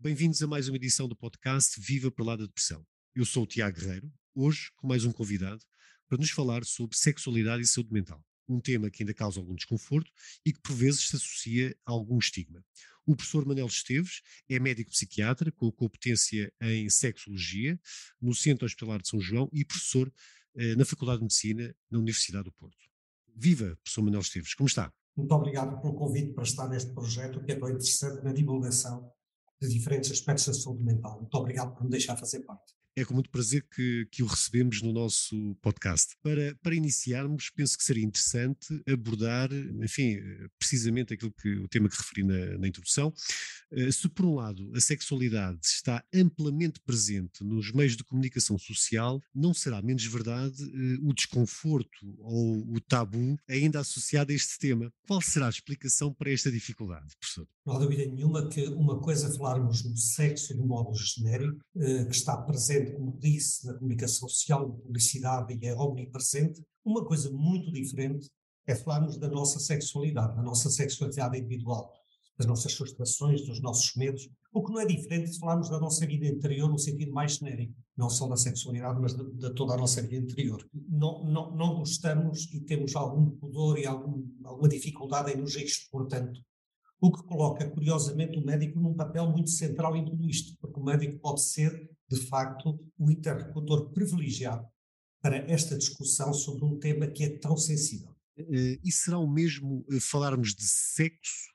Bem-vindos a mais uma edição do podcast Viva para lá da Depressão. Eu sou o Tiago Guerreiro, hoje com mais um convidado para nos falar sobre sexualidade e saúde mental, um tema que ainda causa algum desconforto e que por vezes se associa a algum estigma. O professor Manel Esteves é médico psiquiatra com competência em sexologia no Centro Hospitalar de São João e professor na Faculdade de Medicina na Universidade do Porto. Viva, professor Manel Esteves, como está? Muito obrigado pelo convite para estar neste projeto, que é tão interessante na divulgação de diferentes aspectos da saúde mental. Muito obrigado por me deixar fazer parte. É com muito prazer que o recebemos no nosso podcast. Para iniciarmos, penso que seria interessante abordar, enfim, precisamente o tema que referi na introdução. Se por um lado a sexualidade está amplamente presente nos meios de comunicação social, não será menos verdade o desconforto ou o tabu ainda associado a este tema. Qual será a explicação para esta dificuldade, professor? Não há dúvida nenhuma que uma coisa é falarmos no sexo de modo genérico, que está presente, como disse, na comunicação social, na publicidade e é omnipresente. Uma coisa muito diferente é falarmos da nossa sexualidade individual, das nossas frustrações, dos nossos medos, o que não é diferente de falarmos da nossa vida interior no sentido mais genérico, não só da sexualidade, mas de toda a nossa vida interior. Não gostamos e temos algum pudor e alguma dificuldade em nos expor tanto, o que coloca, curiosamente, o médico num papel muito central em tudo isto, porque o médico pode ser, de facto, o interlocutor privilegiado para esta discussão sobre um tema que é tão sensível. E será o mesmo falarmos de sexo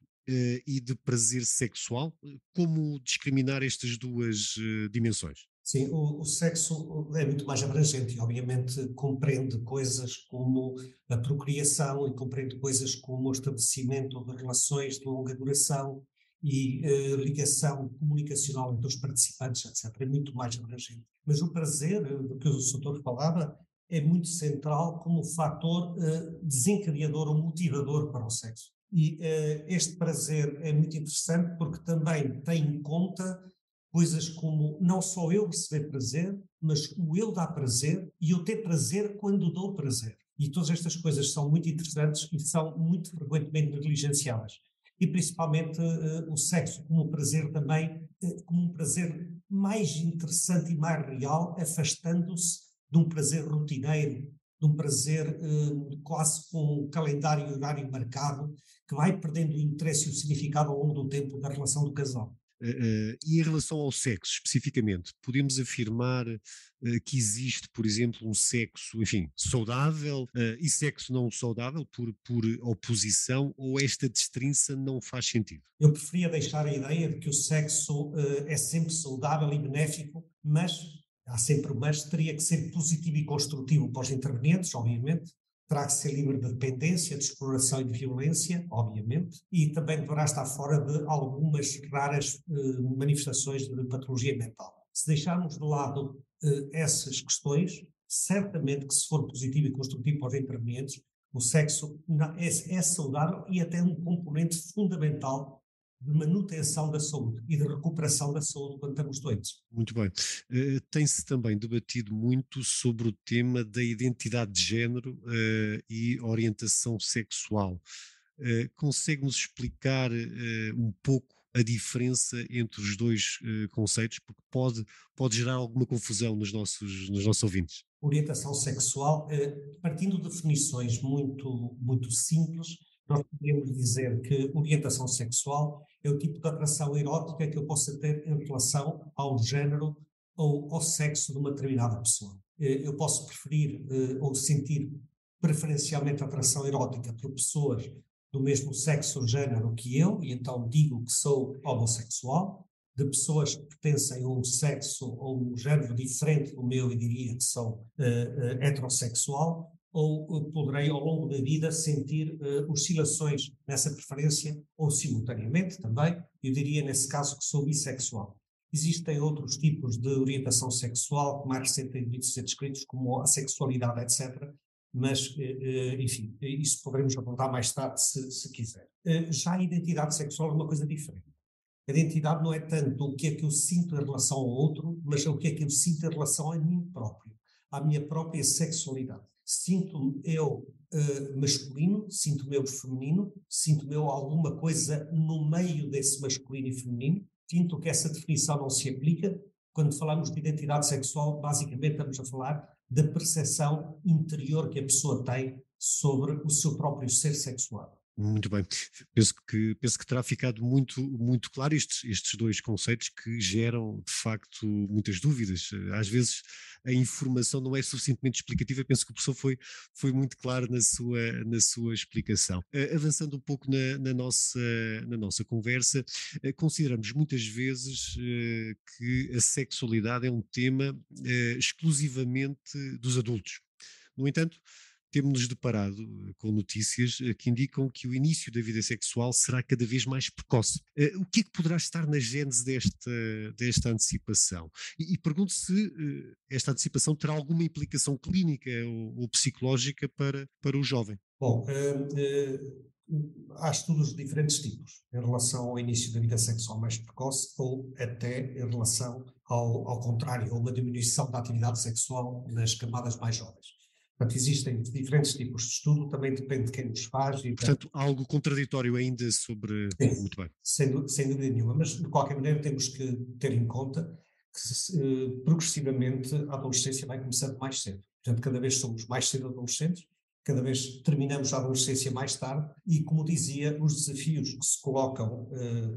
e de prazer sexual? Como discriminar estas duas dimensões? Sim, o sexo é muito mais abrangente e, obviamente, compreende coisas como a procriação e compreende coisas como o estabelecimento de relações de longa duração e ligação comunicacional entre os participantes, etc. É muito mais abrangente. Mas o prazer, do que o doutor falava, é muito central como fator desencadeador ou motivador para o sexo. E este prazer é muito interessante porque também tem em conta coisas como não só eu receber prazer, mas o eu dar prazer e eu ter prazer quando dou prazer. E todas estas coisas são muito interessantes e são muito frequentemente negligenciadas. E principalmente o sexo como prazer também, como um prazer mais interessante e mais real, afastando-se de um prazer rotineiro, de um prazer quase com um calendário e horário marcado, que vai perdendo o interesse e o significado ao longo do tempo da relação do casal. E em relação ao sexo, especificamente, podemos afirmar que existe, por exemplo, um sexo, enfim, saudável e sexo não saudável por oposição, ou esta destrinça não faz sentido? Eu preferia deixar a ideia de que o sexo é sempre saudável e benéfico, mas há sempre mas, teria que ser positivo e construtivo para os intervenientes, obviamente. Terá que ser livre de dependência, de exploração e de violência, obviamente, e também deverá estar fora de algumas raras manifestações de patologia mental. Se deixarmos de lado essas questões, certamente que se for positivo e construtivo para os intervenientes, o sexo é saudável e até um componente fundamental de manutenção da saúde e de recuperação da saúde quando estamos doentes. Muito bem. Tem-se também debatido muito sobre o tema da identidade de género e orientação sexual. Consegue-nos explicar um pouco a diferença entre os dois conceitos? Porque pode gerar alguma confusão nos nossos ouvintes. Orientação sexual, partindo de definições muito simples, nós podemos dizer que orientação sexual é o tipo de atração erótica que eu possa ter em relação ao género ou ao sexo de uma determinada pessoa. Eu posso preferir ou sentir preferencialmente atração erótica por pessoas do mesmo sexo ou género que eu, e então digo que sou homossexual, de pessoas que pertencem a um sexo ou um género diferente do meu e diria que sou heterossexual, ou poderei ao longo da vida sentir oscilações nessa preferência, ou simultaneamente também, eu diria nesse caso que sou bissexual. Existem outros tipos de orientação sexual que mais recentemente têm de ser descritos como a sexualidade, etc., mas, enfim, isso poderemos abordar mais tarde se quiser. Já a identidade sexual é uma coisa diferente. A identidade não é tanto o que é que eu sinto em relação ao outro, mas o que é que eu sinto em relação a mim próprio, à minha própria sexualidade. Sinto-me eu masculino, sinto-me eu feminino, sinto-me eu alguma coisa no meio desse masculino e feminino. Sinto que essa definição não se aplica. Quando falamos de identidade sexual, basicamente estamos a falar da percepção interior que a pessoa tem sobre o seu próprio ser sexual. Muito bem. Penso que terá ficado muito claro estes dois conceitos que geram, de facto, muitas dúvidas. Às vezes a informação não é suficientemente explicativa. Penso que o professor foi muito claro na sua explicação. Avançando um pouco na nossa conversa, consideramos muitas vezes que a sexualidade é um tema exclusivamente dos adultos. No entanto, temos-nos deparado com notícias que indicam que o início da vida sexual será cada vez mais precoce. O que é que poderá estar na gênese desta antecipação? E pergunto se esta antecipação terá alguma implicação clínica ou psicológica para o jovem. Bom, há estudos de diferentes tipos em relação ao início da vida sexual mais precoce ou até em relação ao contrário, a uma diminuição da atividade sexual nas camadas mais jovens. Portanto, existem diferentes tipos de estudo, também depende de quem os faz. Portanto, algo contraditório ainda sobre. Sim, Muito bem. sem dúvida nenhuma, mas de qualquer maneira temos que ter em conta que progressivamente a adolescência vai começando mais cedo. Portanto, cada vez somos mais cedo adolescentes, cada vez terminamos a adolescência mais tarde e, como dizia, os desafios que se colocam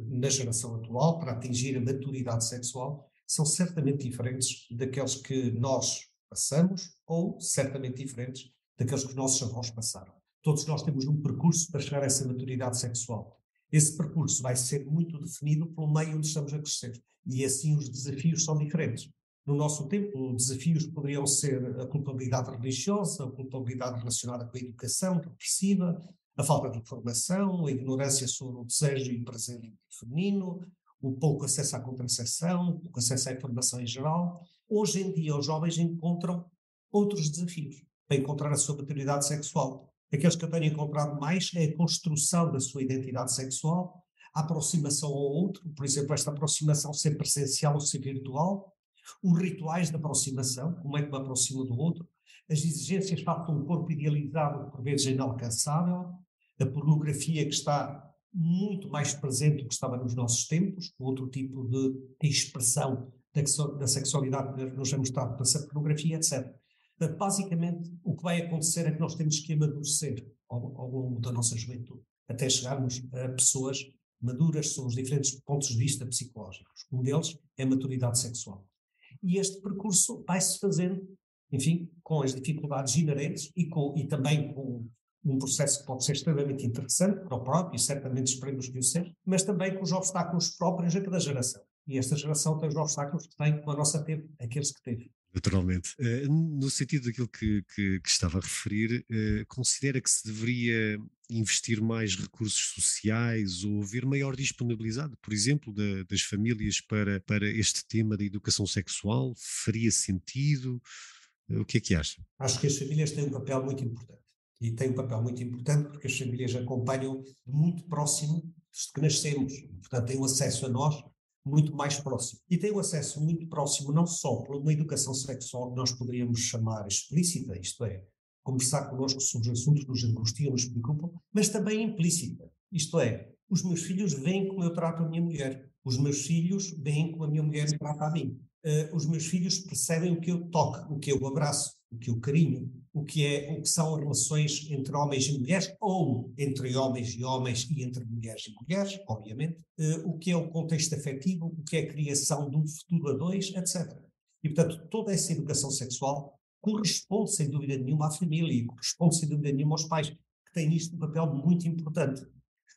na geração atual para atingir a maturidade sexual são certamente diferentes daqueles que nós passamos ou certamente diferentes daqueles que os nossos avós passaram. Todos nós temos um percurso para chegar a essa maturidade sexual. Esse percurso vai ser muito definido pelo meio onde estamos a crescer. E assim os desafios são diferentes. No nosso tempo, os desafios poderiam ser a culpabilidade religiosa, a culpabilidade relacionada com a educação repressiva, a falta de informação, a ignorância sobre o desejo e o prazer feminino, o pouco acesso à contracepção, o pouco acesso à informação em geral. Hoje em dia, os jovens encontram outros desafios para encontrar a sua maturidade sexual. Aqueles que eu tenho encontrado mais é a construção da sua identidade sexual, a aproximação ao outro, por exemplo, esta aproximação ser presencial ou ser virtual, os rituais de aproximação, como é que me aproximo do outro, as exigências para um corpo idealizado, por vezes inalcançável, a pornografia que está muito mais presente do que estava nos nossos tempos, outro tipo de expressão da sexualidade que nos é mostrado pela pornografia, etc. Basicamente, o que vai acontecer é que nós temos que amadurecer ao longo da nossa juventude, até chegarmos a pessoas maduras sobre os diferentes pontos de vista psicológicos. Um deles é a maturidade sexual. E este percurso vai-se fazendo, enfim, com as dificuldades inerentes e também com um processo que pode ser extremamente interessante para o próprio, e certamente esperemos que o seja, mas também com os obstáculos próprios a cada geração. E esta geração tem os obstáculos que tem, como a nossa teve, aqueles que teve. Naturalmente. No sentido daquilo que estava a referir, considera que se deveria investir mais recursos sociais ou haver maior disponibilidade, por exemplo, das famílias para este tema da educação sexual? Faria sentido? O que é que acha? Acho que as famílias têm um papel muito importante. E têm um papel muito importante porque as famílias acompanham muito próximo desde que nascemos. Portanto, têm um acesso a nós muito mais próximo. E têm um acesso muito próximo não só por uma educação sexual que nós poderíamos chamar explícita, isto é, conversar connosco sobre os assuntos que nos angustiam, nos preocupam, mas também implícita, isto é, os meus filhos veem como eu trato a minha mulher, os meus filhos veem como a minha mulher me trata a mim. Os meus filhos percebem o que eu toco, o que eu abraço, o que eu carinho, o que são relações entre homens e mulheres, ou entre homens e entre mulheres e mulheres, obviamente, o que é o contexto afetivo, o que é a criação de um futuro a dois, etc. E, portanto, toda essa educação sexual corresponde, sem dúvida nenhuma, à família e corresponde, sem dúvida nenhuma, aos pais, que têm nisto um papel muito importante.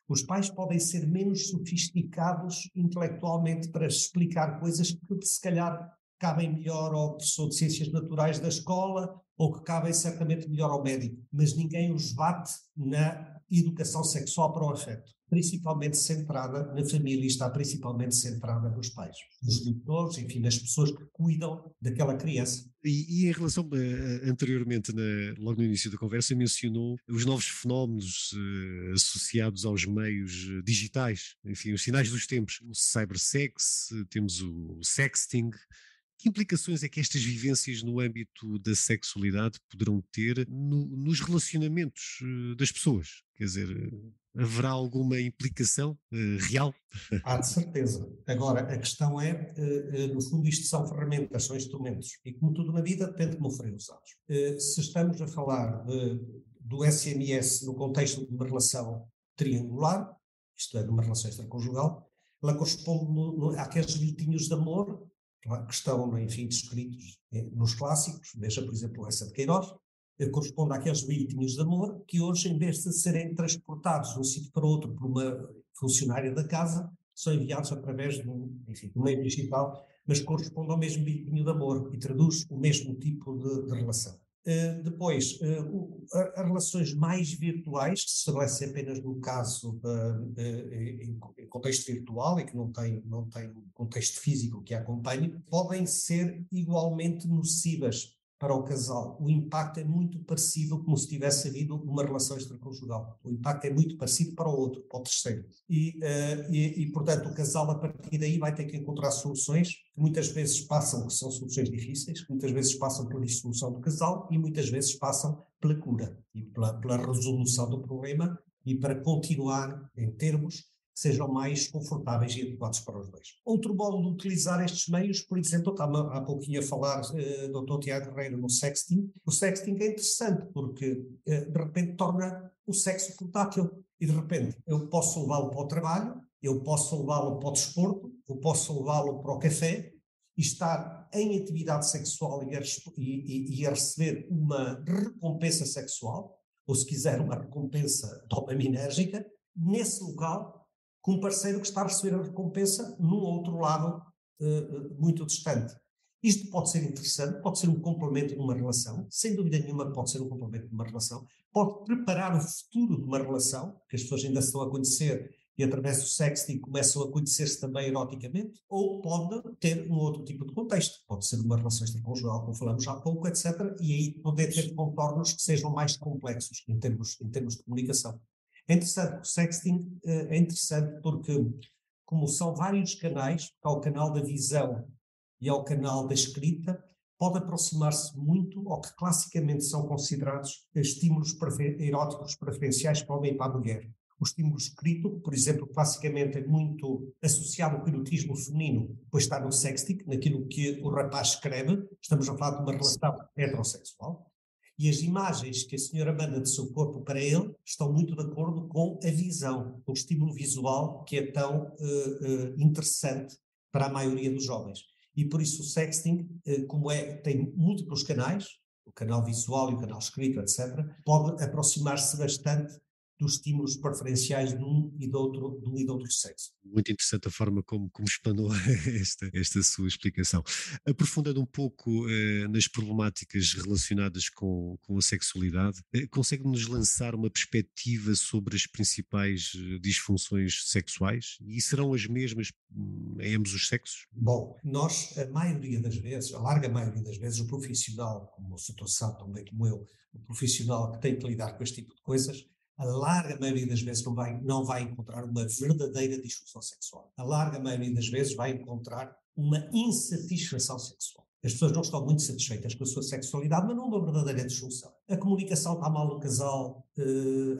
Os pais podem ser menos sofisticados intelectualmente para explicar coisas que se calhar cabem melhor ao professor de ciências naturais da escola ou que cabem certamente melhor ao médico, mas ninguém os bate na educação sexual para o afeto, principalmente centrada na família e está principalmente centrada nos pais, nos tutores, enfim, nas pessoas que cuidam daquela criança. E em relação, anteriormente, logo no início da conversa, mencionou os novos fenómenos associados aos meios digitais, enfim, os sinais dos tempos. O cybersex, temos o sexting, Que implicações é que estas vivências no âmbito da sexualidade poderão ter nos relacionamentos das pessoas? Quer dizer, haverá alguma implicação real? Há de certeza. Agora, a questão é, no fundo, isto são ferramentas, são instrumentos. E como tudo na vida, depende de como forem usados. Se estamos a falar do SMS no contexto de uma relação triangular, isto é, de uma relação extraconjugal, ela corresponde àqueles bilhetinhos de amor que estão, enfim, descritos nos clássicos, veja, por exemplo, essa de Queiroz, corresponde àqueles bilhetinhos de amor que hoje, em vez de serem transportados de um sítio para outro por uma funcionária da casa, são enviados através enfim, do meio digital, mas corresponde ao mesmo bilhetinho de amor e traduz o mesmo tipo de relação. Depois, as relações mais virtuais, que se estabelecem apenas no caso em contexto virtual e que não tem um contexto físico que a acompanhe, podem ser igualmente nocivas para o casal. O impacto é muito parecido como se tivesse havido uma relação extraconjugal. O impacto é muito parecido para o outro, para o terceiro. Portanto, o casal, a partir daí, vai ter que encontrar soluções que muitas vezes passam, que são soluções difíceis, que muitas vezes passam pela dissolução do casal e muitas vezes passam pela cura e pela resolução do problema e para continuar em termos que sejam mais confortáveis e adequados para os dois. Outro modo de utilizar estes meios, por exemplo, estava há pouquinho a falar, Dr. Tiago Guerreiro, no sexting. O sexting é interessante porque, de repente, torna o sexo portátil. E, de repente, eu posso levá-lo para o trabalho, eu posso levá-lo para o desporto, eu posso levá-lo para o café e estar em atividade sexual e a receber uma recompensa sexual, ou se quiser, uma recompensa dopaminérgica, nesse local, com um parceiro que está a receber a recompensa num outro lado muito distante. Isto pode ser interessante, pode ser um complemento de uma relação, sem dúvida nenhuma pode ser um complemento de uma relação, pode preparar o futuro de uma relação, que as pessoas ainda se estão a conhecer e através do sexting começam a conhecer-se também eroticamente, ou pode ter um outro tipo de contexto, pode ser uma relação extraconjugal, como falamos há pouco, etc., e aí poder ter contornos que sejam mais complexos em termos de comunicação. É interessante, o sexting é interessante porque, como são vários canais, há o canal da visão e ao canal da escrita, pode aproximar-se muito ao que classicamente são considerados estímulos eróticos preferenciais para o homem e para a mulher. O estímulo escrito, por exemplo, classicamente é muito associado ao erotismo feminino, pois está no sexting, naquilo que o rapaz escreve, estamos a falar de uma relação heterossexual, e as imagens que a senhora manda de seu corpo para ele estão muito de acordo com a visão, o estímulo visual que é tão interessante para a maioria dos jovens. E por isso o sexting, tem múltiplos canais, o canal visual e o canal escrito, etc., pode aproximar-se bastante dos estímulos preferenciais de um e do outro sexo. Muito interessante a forma como explanou esta sua explicação. Aprofundando um pouco nas problemáticas relacionadas com a sexualidade, consegue-nos lançar uma perspectiva sobre as principais disfunções sexuais? E serão as mesmas em ambos os sexos? Bom, nós, a maioria das vezes, a larga maioria das vezes, o profissional, como o Sr. sabe tão bem como eu, o profissional que tem que lidar com este tipo de coisas, a larga maioria das vezes não vai encontrar uma verdadeira disfunção sexual. A larga maioria das vezes vai encontrar uma insatisfação sexual. As pessoas não estão muito satisfeitas com a sua sexualidade, mas não uma verdadeira disfunção. A comunicação está mal no casal,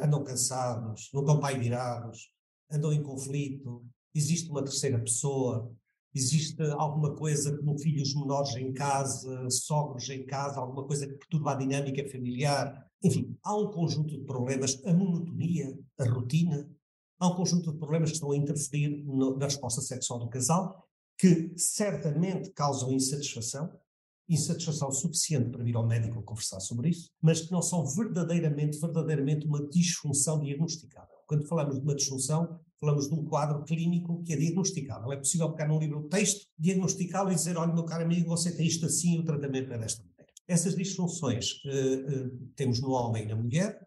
andam cansados, não estão bem virados, andam em conflito, existe uma terceira pessoa, existe alguma coisa como filhos menores em casa, sogros em casa, alguma coisa que perturba a dinâmica familiar. Enfim, há um conjunto de problemas, a monotonia, a rotina, há um conjunto de problemas que estão a interferir na resposta sexual do casal, que certamente causam insatisfação suficiente para vir ao médico conversar sobre isso, mas que não são verdadeiramente uma disfunção diagnosticável. Quando falamos de uma disfunção, falamos de um quadro clínico que é diagnosticável. É possível pegar num livro de texto, diagnosticá-lo e dizer, olha, meu caro amigo, você tem isto assim e o tratamento é desta maneira. Essas disfunções temos no homem e na mulher.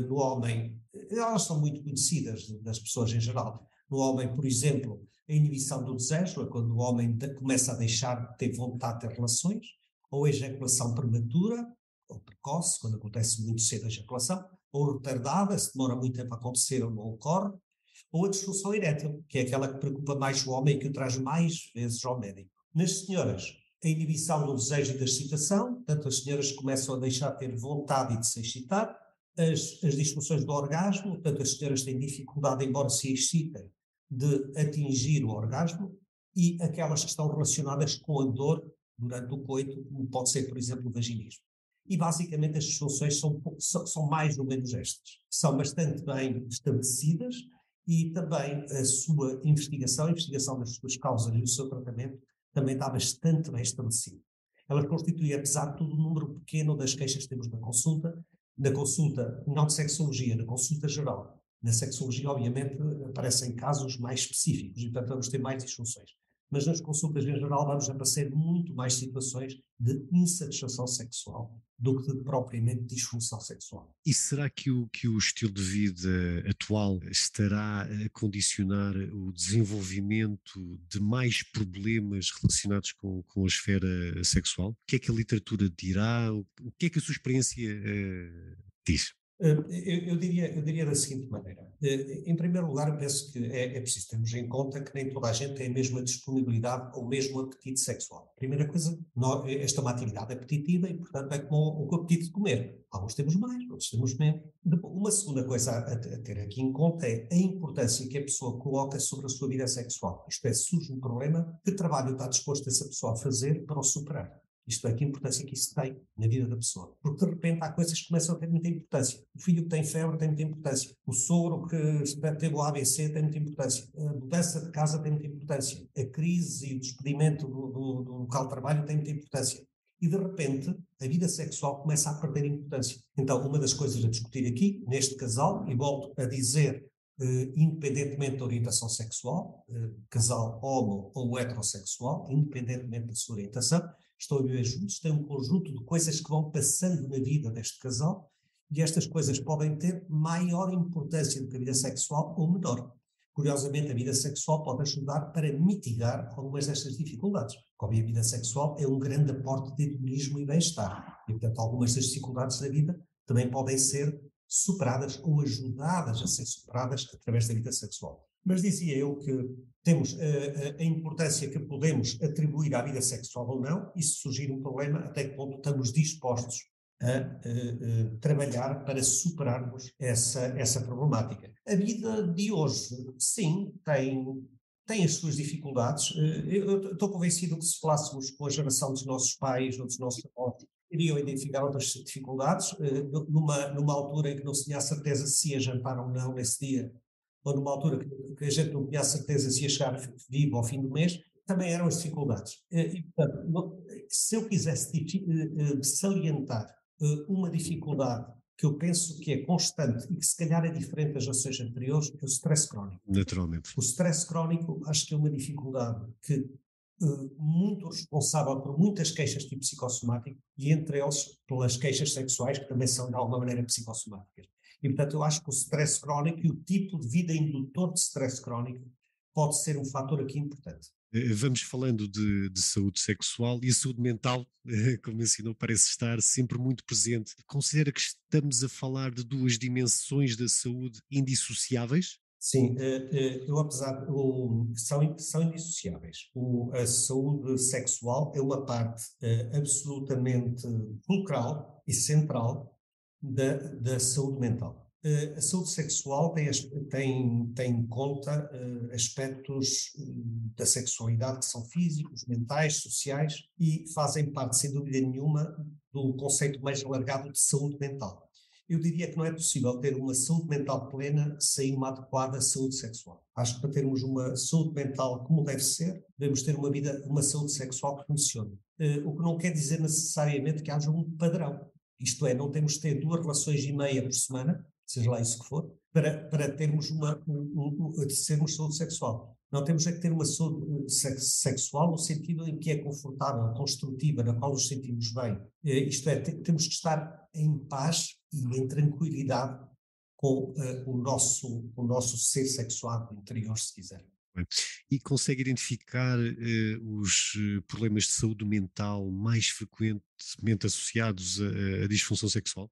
No homem, elas são muito conhecidas das pessoas em geral. No homem, por exemplo, a inibição do desejo, é quando o homem começa a deixar de ter vontade de ter relações, ou a ejaculação prematura, ou precoce, quando acontece muito cedo a ejaculação, ou retardada, se demora muito tempo a acontecer ou não ocorre, ou a disfunção erétil, que é aquela que preocupa mais o homem e que o traz mais vezes ao médico. Nas senhoras, a inibição do desejo e da excitação, portanto as senhoras começam a deixar de ter vontade e de se excitar, as disfunções do orgasmo, portanto as senhoras têm dificuldade, embora se excitem, de atingir o orgasmo, e aquelas que estão relacionadas com a dor durante o coito, como pode ser, por exemplo, o vaginismo. E basicamente as disfunções são mais ou menos estas. São bastante bem estabelecidas e também a investigação das suas causas e o seu tratamento também está bastante bem estabelecido. Elas constituem, apesar de tudo, um número pequeno das queixas que temos na consulta não de sexologia, na consulta geral. Na sexologia, obviamente, aparecem casos mais específicos e, portanto, vamos ter mais disfunções. Mas nas consultas em geral vamos aparecer muito mais situações de insatisfação sexual do que de propriamente disfunção sexual. E será que o estilo de vida atual estará a condicionar o desenvolvimento de mais problemas relacionados com a esfera sexual? O que é que a literatura dirá? O que é que a sua experiência diz? Eu diria da seguinte maneira. Em primeiro lugar, eu penso que é preciso termos em conta que nem toda a gente tem a mesma disponibilidade ou o mesmo apetite sexual. Primeira coisa, esta é uma atividade apetitiva e, portanto, é como o apetite de comer. Alguns temos mais, outros temos menos. Uma segunda coisa a ter aqui em conta é a importância que a pessoa coloca sobre a sua vida sexual. Isto é, surge um problema, que trabalho está disposto essa pessoa a fazer para o superar? Isto é, que importância que isso tem na vida da pessoa. Porque de repente há coisas que começam a ter muita importância. O filho que tem febre tem muita importância. O sogro que teve o ABC tem muita importância. A mudança de casa tem muita importância. A crise e o despedimento do local de trabalho tem muita importância. E de repente a vida sexual começa a perder importância. Então, uma das coisas a discutir aqui, neste casal, e volto a dizer, independentemente da orientação sexual, casal homo ou heterossexual, independentemente da sua orientação, estão a viver juntos, têm um conjunto de coisas que vão passando na vida deste casal e estas coisas podem ter maior importância do que a vida sexual ou menor. Curiosamente, a vida sexual pode ajudar para mitigar algumas destas dificuldades. Como a vida sexual é um grande aporte de hedonismo e bem-estar. E, portanto, algumas das dificuldades da vida também podem ser superadas ou ajudadas a ser superadas através da vida sexual. Mas dizia eu que temos a importância que podemos atribuir à vida sexual ou não, e se surgir um problema, até que ponto estamos dispostos a trabalhar para superarmos essa problemática. A vida de hoje, sim, tem as suas dificuldades. Eu estou convencido que se falássemos com a geração dos nossos pais ou dos nossos avós, iriam identificar outras dificuldades, numa altura em que não se tinha a certeza se ia jantar ou não nesse dia, ou numa altura que a gente não tinha a certeza se ia chegar vivo ao fim do mês, também eram as dificuldades. E, portanto, se eu quisesse salientar uma dificuldade que eu penso que é constante e que se calhar é diferente das gerações anteriores, é o stress crónico. Naturalmente. O stress crónico acho que é uma dificuldade que muito responsável por muitas queixas tipo psicossomático e entre eles pelas queixas sexuais que também são de alguma maneira psicossomáticas. E portanto eu acho que o stress crónico e o tipo de vida indutor de stress crónico pode ser um fator aqui importante. Vamos falando de saúde sexual e a saúde mental, como mencionou, parece estar sempre muito presente. Considera que estamos a falar de duas dimensões da saúde indissociáveis? Sim, eu apesar, são indissociáveis. A saúde sexual é uma parte absolutamente fulcral e central da saúde mental. A saúde sexual tem em conta aspectos da sexualidade que são físicos, mentais, sociais e fazem parte, sem dúvida nenhuma, do conceito mais alargado de saúde mental. Eu diria que não é possível ter uma saúde mental plena sem uma adequada saúde sexual. Acho que para termos uma saúde mental como deve ser, devemos ter uma saúde sexual que funcione. O que não quer dizer necessariamente que haja um padrão. Isto é, não temos de ter 2,5 relações por semana, seja lá isso que for, para termos sermos saúde sexual. Não temos é que ter uma saúde sexual no sentido em que é confortável, construtiva, na qual nos sentimos bem. Isto é, temos que estar em paz e em tranquilidade com o nosso ser sexuado interior, se quiser. Bem, e consegue identificar os problemas de saúde mental mais frequentemente associados à disfunção sexual?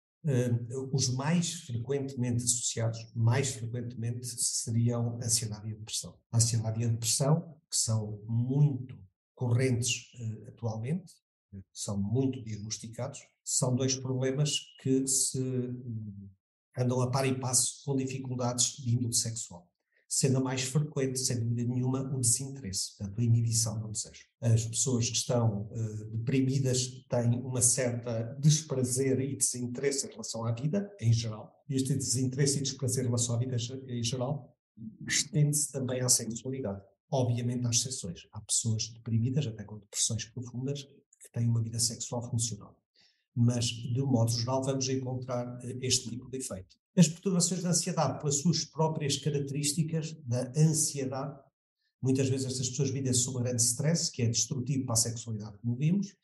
Os mais frequentemente associados, mais frequentemente, seriam a ansiedade e a depressão. A ansiedade e a depressão, que são muito correntes atualmente, que são muito diagnosticados, são dois problemas que se andam a par e passo com dificuldades de índole sexual. Sendo a mais frequente, sem dúvida nenhuma, o desinteresse, portanto, a inibição do desejo. As pessoas que estão deprimidas têm uma certa desprazer e desinteresse em relação à vida, em geral. E este desinteresse e desprazer em relação à vida, em geral, estende-se também à sexualidade. Obviamente, há exceções. Há pessoas deprimidas, até com depressões profundas, que têm uma vida sexual funcional. Mas, de um modo geral, vamos encontrar este tipo de efeito. As perturbações da ansiedade, pelas suas próprias características da ansiedade, muitas vezes estas pessoas vivem sob um grande stress, que é destrutivo para a sexualidade, como vimos,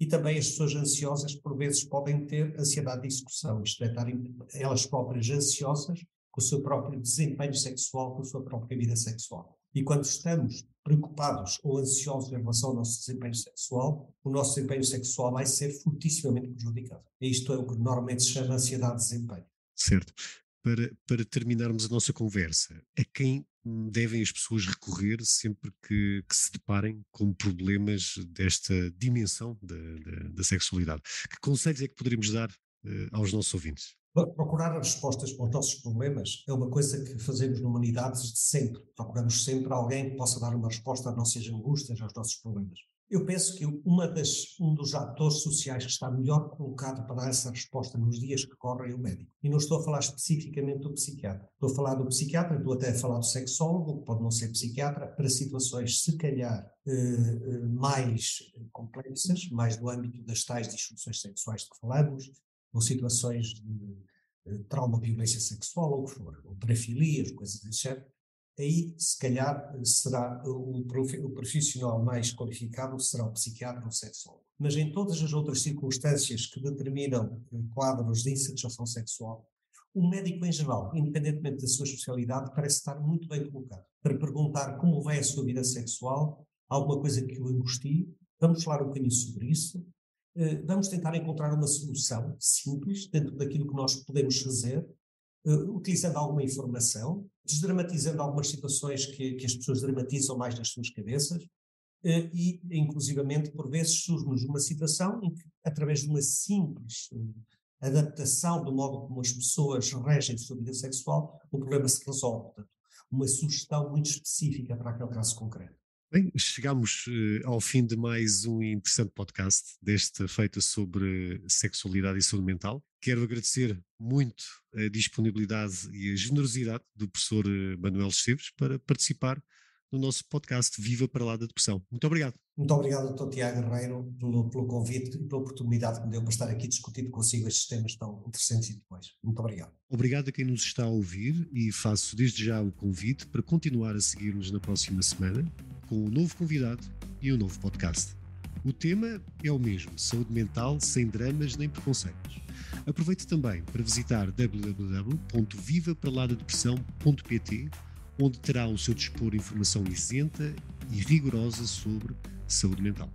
e também as pessoas ansiosas, por vezes, podem ter ansiedade de execução, isto é, estarem elas próprias ansiosas com o seu próprio desempenho sexual, com a sua própria vida sexual. E quando estamos preocupados ou ansiosos em relação ao nosso desempenho sexual, o nosso desempenho sexual vai ser fortissimamente prejudicado. E isto é o que normalmente se chama ansiedade de desempenho. Certo. Para terminarmos a nossa conversa, a quem devem as pessoas recorrer sempre que se deparem com problemas desta dimensão da sexualidade? Que conselhos é que poderíamos dar aos nossos ouvintes? Procurar as respostas para os nossos problemas é uma coisa que fazemos na humanidade desde sempre. Procuramos sempre alguém que possa dar uma resposta às nossas angústias, aos nossos problemas. Eu penso que um dos atores sociais que está melhor colocado para dar essa resposta nos dias que correm é o médico. E não estou a falar especificamente do psiquiatra. Estou a falar do psiquiatra, estou até a falar do sexólogo, que pode não ser psiquiatra, para situações, se calhar, mais complexas, mais do âmbito das tais disfunções sexuais de que falamos, ou situações de trauma, violência sexual, ou o que for, ou parafilias, coisas desse género. Aí, se calhar, será o profissional mais qualificado, será o psiquiatra ou o sexólogo. Mas em todas as outras circunstâncias que determinam quadros de insatisfação sexual, o médico em geral, independentemente da sua especialidade, parece estar muito bem colocado para perguntar como vai a sua vida sexual, alguma coisa que o angustie, vamos falar um bocadinho sobre isso, vamos tentar encontrar uma solução simples dentro daquilo que nós podemos fazer, utilizando alguma informação, desdramatizando algumas situações que as pessoas dramatizam mais nas suas cabeças, e, inclusivamente, por vezes surge-nos uma situação em que, através de uma simples adaptação do modo como as pessoas regem a sua vida sexual, o problema se resolve. Portanto, uma sugestão muito específica para aquele caso concreto. Bem, chegamos ao fim de mais um interessante podcast deste feito sobre sexualidade e saúde mental. Quero agradecer muito a disponibilidade e a generosidade do professor Manuel Esteves para participar no nosso podcast Viva para lá da Depressão. Muito obrigado. Muito obrigado, Dr. Tiago Guerreiro, pelo convite e pela oportunidade que me deu para estar aqui discutindo consigo estes temas tão interessantes e depois. Muito obrigado. Obrigado a quem nos está a ouvir e faço desde já o convite para continuar a seguir-nos na próxima semana com um novo convidado e um novo podcast. O tema é o mesmo, saúde mental sem dramas nem preconceitos. Aproveite também para visitar www.vivaparaladadepressão.pt, onde terá ao seu dispor informação isenta e rigorosa sobre saúde mental.